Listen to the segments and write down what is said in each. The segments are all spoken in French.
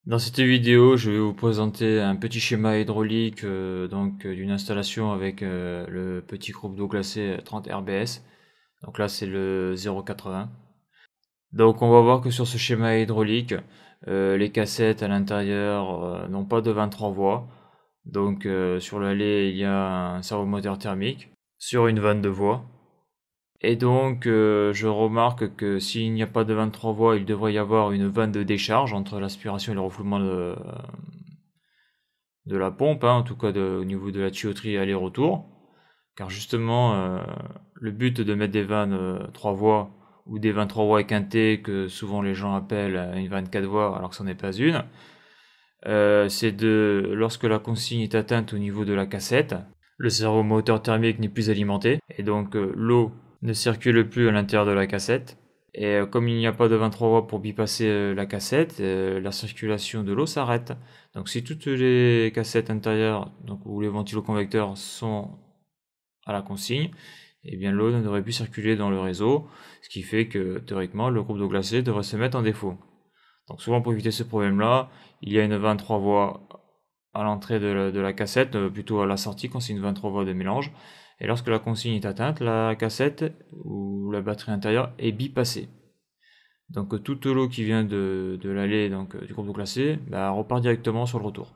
Dans cette vidéo, je vais vous présenter un petit schéma hydraulique d'une installation avec le petit groupe d'eau glacée 30 RBS. Donc là, c'est le 0,80. Donc on va voir que sur ce schéma hydraulique, les cassettes à l'intérieur n'ont pas de 23 voies. Donc sur l'allée, il y a un servomoteur thermique sur une vanne de voies. Et donc, je remarque que s'il n'y a pas de 23 voies, il devrait y avoir une vanne de décharge entre l'aspiration et le refoulement de la pompe, hein, en tout cas au niveau de la tuyauterie aller-retour. Car justement, le but de mettre des vannes 3 voies ou des 23 voies équintées, que souvent les gens appellent une vanne 4 voies alors que ce n'est pas une, c'est lorsque la consigne est atteinte au niveau de la cassette, le servomoteur thermique n'est plus alimenté, et donc l'eau ne circule plus à l'intérieur de la cassette. Et comme il n'y a pas de 23 voies pour bypasser la cassette, la circulation de l'eau s'arrête. Donc si toutes les cassettes intérieures, donc où les ventiloconvecteurs sont à la consigne, eh bien l'eau ne devrait plus circuler dans le réseau, ce qui fait que théoriquement le groupe d'eau glacée devrait se mettre en défaut. Donc souvent pour éviter ce problème-là, il y a une 23 voies à l'entrée de la cassette, plutôt à la sortie quand c'est une 23 voies de mélange. Et lorsque la consigne est atteinte, la cassette ou la batterie intérieure est bypassée. Donc toute l'eau qui vient de l'allée du groupe d'eau glacée repart directement sur le retour.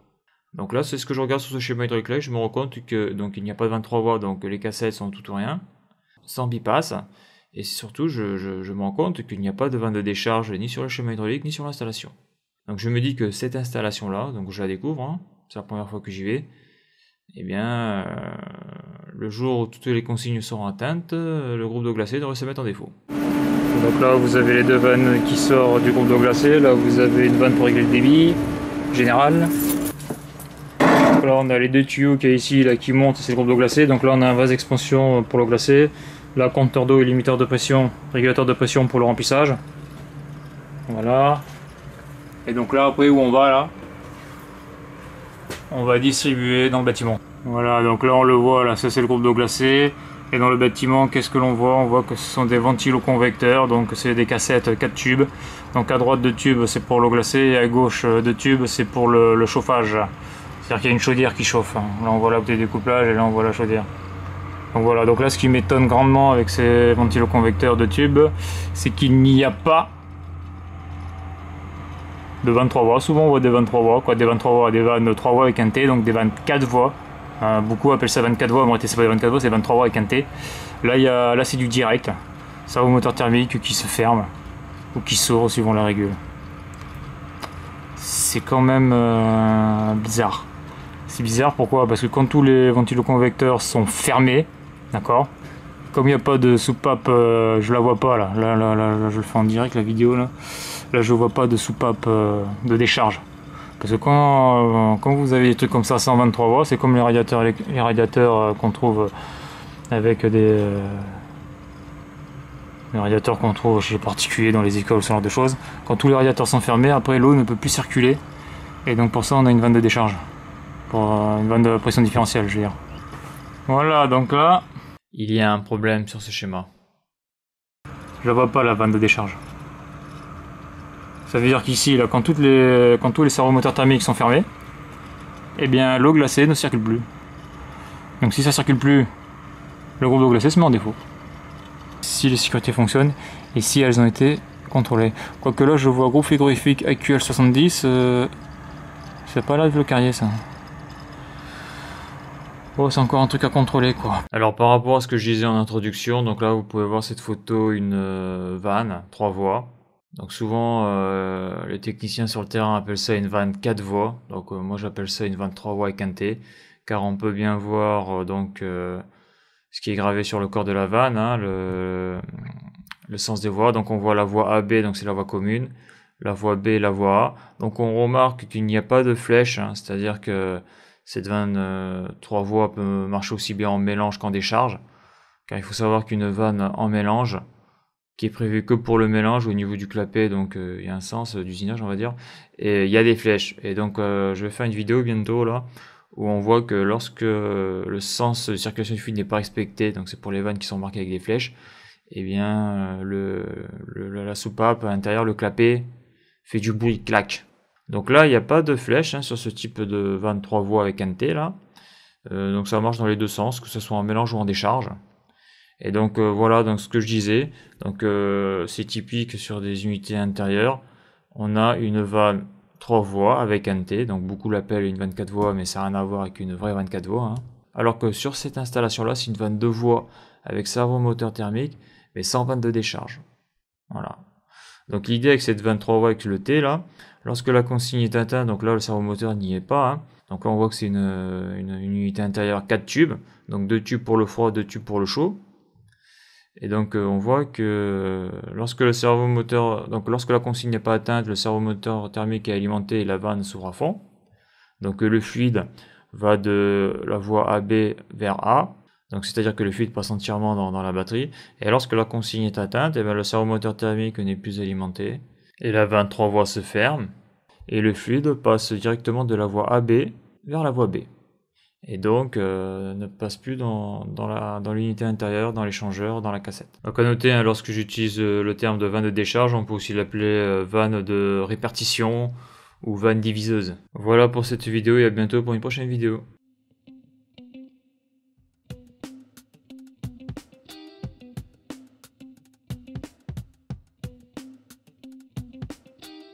Donc là, c'est ce que je regarde sur ce schéma hydraulique là, je me rends compte que il n'y a pas de 23 voies, donc les cassettes sont tout ou rien, sans bypass. Et surtout, je me rends compte qu'il n'y a pas de vanne de décharge ni sur le schéma hydraulique ni sur l'installation. Donc je me dis que cette installation là, donc je la découvre, hein, c'est la première fois que j'y vais, eh bien le jour où toutes les consignes seront atteintes, le groupe d'eau glacée devrait se mettre en défaut. Donc là vous avez les deux vannes qui sortent du groupe d'eau glacée, là vous avez une vanne pour régler le débit général. Donc là on a les deux tuyaux qui est ici là, qui montent, c'est le groupe d'eau glacée. Donc là on a un vase d'expansion pour l'eau glacée, là compteur d'eau et limiteur de pression, régulateur de pression pour le remplissage. Voilà. Et donc là après où on va là, on va distribuer dans le bâtiment. Voilà, donc là on le voit, là ça c'est le groupe d'eau glacée. Et dans le bâtiment, qu'est-ce que l'on voit? On voit que ce sont des ventiloconvecteurs, donc c'est des cassettes 4 tubes. Donc à droite de tube c'est pour l'eau glacée et à gauche de tube c'est pour le chauffage. C'est-à-dire qu'il y a une chaudière qui chauffe. Là on voit la petit découplage et là on voit la chaudière. Donc voilà, donc là ce qui m'étonne grandement avec ces ventiloconvecteurs de tube, c'est qu'il n'y a pas de 23 voies. Souvent on voit des 23 voies, quoi, des 23 voies, des vannes 3 voies équintées, donc des vannes 4 voies. Beaucoup appellent ça 24 voies, moi c'est pas des 24 voies, c'est 23 voies équintées. Là c'est du direct, servomoteur thermique qui se ferme, ou qui s'ouvre suivant la régule. C'est quand même bizarre. C'est bizarre, pourquoi? Parce que quand tous les ventiloconvecteurs sont fermés, d'accord, comme il n'y a pas de soupape, je la vois pas là, je le fais en direct la vidéo là je vois pas de soupape de décharge. Parce que quand vous avez des trucs comme ça 123 voies, c'est comme les radiateurs qu'on trouve avec les radiateurs qu'on trouve chez les particuliers dans les écoles, ce genre de choses. Quand tous les radiateurs sont fermés, après l'eau ne peut plus circuler. Et donc pour ça on a une vanne de décharge. Pour une vanne de pression différentielle, je veux dire. Voilà, donc là, il y a un problème sur ce schéma. Je ne vois pas la vanne de décharge. Ça veut dire qu'ici, là, quand tous les servomoteurs thermiques sont fermés, eh bien l'eau glacée ne circule plus. Donc si ça circule plus, le groupe d'eau glacée se met en défaut. Si les sécurités fonctionnent et si elles ont été contrôlées. Quoique là, je vois groupe frigorifique AQL70, c'est pas là le carrier ça. Oh, c'est encore un truc à contrôler quoi. Alors par rapport à ce que je disais en introduction, donc là vous pouvez voir cette photo, une vanne 3 voies. Donc souvent les techniciens sur le terrain appellent ça une vanne 4 voies. Donc moi j'appelle ça une vanne 3 voies équintée, car on peut bien voir ce qui est gravé sur le corps de la vanne, hein, le sens des voies. Donc on voit la voie AB, donc c'est la voie commune, la voie B, la voie A. Donc on remarque qu'il n'y a pas de flèche, hein, c'est-à-dire que cette vanne 3 voies peut marcher aussi bien en mélange qu'en décharge, car il faut savoir qu'une vanne en mélange, qui est prévue que pour le mélange au niveau du clapet, donc il y a un sens d'usinage on va dire, et il y a des flèches. Et donc je vais faire une vidéo bientôt là, où on voit que lorsque le sens de circulation du fluide n'est pas respecté, donc c'est pour les vannes qui sont marquées avec des flèches, et bien la soupape à l'intérieur, le clapet, fait du bruit, clac. Donc là, il n'y a pas de flèche sur ce type de vanne 3 voies avec un T là. Donc ça marche dans les deux sens, que ce soit en mélange ou en décharge. Et donc voilà, donc ce que je disais, donc c'est typique sur des unités intérieures. On a une vanne 3 voies avec un T, donc beaucoup l'appellent une vanne 4 voies, mais ça n'a rien à voir avec une vraie vanne 4 voies. Alors que sur cette installation-là, c'est une vanne 2 voies avec servomoteur thermique, mais sans vanne de décharge. Voilà. Donc l'idée avec cette 23 voies avec le T là, lorsque la consigne est atteinte, donc là le servomoteur n'y est pas, donc là on voit que c'est une unité intérieure 4 tubes, donc 2 tubes pour le froid, 2 tubes pour le chaud. Et donc on voit que lorsque le servomoteur, donc lorsque la consigne n'est pas atteinte, le servomoteur thermique est alimenté et la vanne s'ouvre à fond. Donc le fluide va de la voie AB vers A. Donc c'est-à-dire que le fluide passe entièrement dans la batterie. Et lorsque la consigne est atteinte, et bien le servomoteur thermique n'est plus alimenté. Et la vanne 3 voies se ferme. Et le fluide passe directement de la voie AB vers la voie B. Et donc ne passe plus dans l'unité intérieure, dans l'échangeur, dans la cassette. Donc à noter, lorsque j'utilise le terme de vanne de décharge, on peut aussi l'appeler vanne de répartition ou vanne diviseuse. Voilà pour cette vidéo et à bientôt pour une prochaine vidéo.